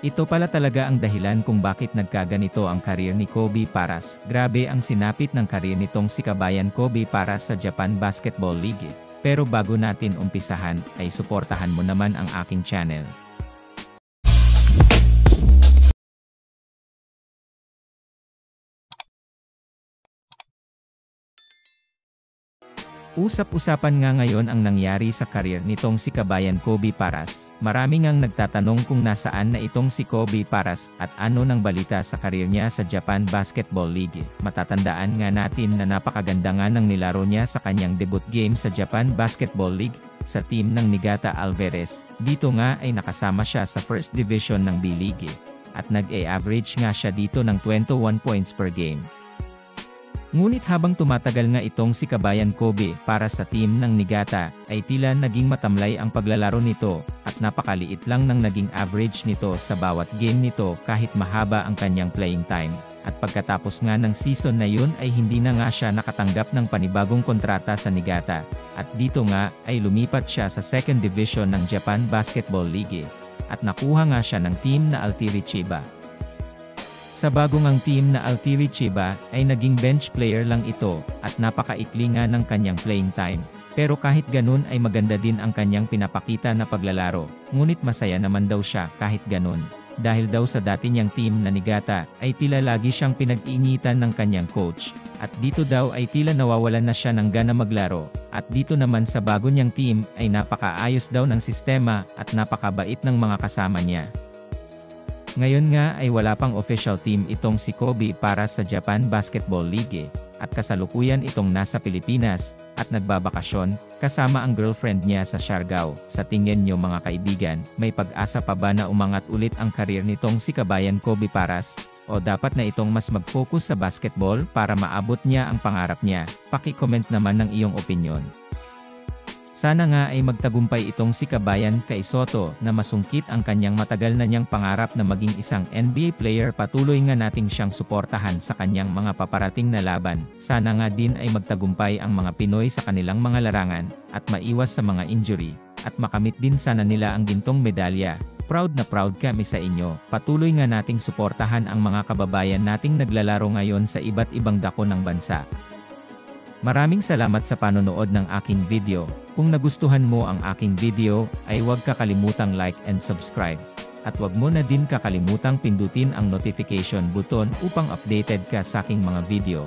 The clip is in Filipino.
Ito pala talaga ang dahilan kung bakit nagkaganito ang career ni Kobe Paras. Grabe ang sinapit ng career nitong si Kabayan Kobe Paras sa Japan Basketball League. Pero bago natin umpisahan, ay suportahan mo naman ang aking channel. Usap-usapan nga ngayon ang nangyari sa career nitong si Kabayan Kobe Paras. Marami ngang nagtatanong kung nasaan na itong si Kobe Paras at ano nang balita sa career niya sa Japan Basketball League. Matatandaan nga natin na napakaganda nga ng nilaro niya sa kanyang debut game sa Japan Basketball League sa team ng Niigata Alvarez. Dito nga ay nakasama siya sa First Division ng B-League at nag-average nga siya dito ng 21 points per game. Ngunit habang tumatagal nga itong si Kabayan Kobe para sa team ng Niigata, ay tila naging matamlay ang paglalaro nito, at napakaliit lang ng naging average nito sa bawat game nito kahit mahaba ang kanyang playing time. At pagkatapos nga ng season na yun ay hindi na nga siya nakatanggap ng panibagong kontrata sa Niigata, at dito nga ay lumipat siya sa second division ng Japan Basketball League, at nakuha nga siya ng team na Altieri Chiba. Sa bagong ang team na Altieri Chiba ay naging bench player lang ito at napakaikli nga ng kanyang playing time. Pero kahit ganun ay maganda din ang kanyang pinapakita na paglalaro, ngunit masaya naman daw siya kahit ganun. Dahil daw sa dati niyang team na Niigata ay tila lagi siyang pinag-iinitan ng kanyang coach. At dito daw ay tila nawawalan na siya ng gana maglaro. At dito naman sa bago niyang team ay napakaayos daw ng sistema at napakabait ng mga kasama niya. Ngayon nga ay wala pang official team itong si Kobe para sa Japan Basketball League, at kasalukuyan itong nasa Pilipinas, at nagbabakasyon, kasama ang girlfriend niya sa Siargao. Sa tingin niyo mga kaibigan, may pag-asa pa ba na umangat ulit ang career nitong si Kabayan Kobe Paras? O dapat na itong mas mag-focus sa basketball para maabot niya ang pangarap niya? Paki-comment naman ng iyong opinyon. Sana nga ay magtagumpay itong si Kabayan kay Soto na masungkit ang kanyang matagal na niyang pangarap na maging isang NBA player. Patuloy nga nating siyang suportahan sa kanyang mga paparating na laban. Sana nga din ay magtagumpay ang mga Pinoy sa kanilang mga larangan at maiwas sa mga injury at makamit din sana nila ang gintong medalya. Proud na proud kami sa inyo. Patuloy nga nating suportahan ang mga kababayan nating naglalaro ngayon sa iba't ibang dako ng bansa. Maraming salamat sa panonood ng aking video. Kung nagustuhan mo ang aking video, ay huwag kakalimutang like and subscribe. At huwag mo na din kakalimutang pindutin ang notification button upang updated ka sa aking mga video.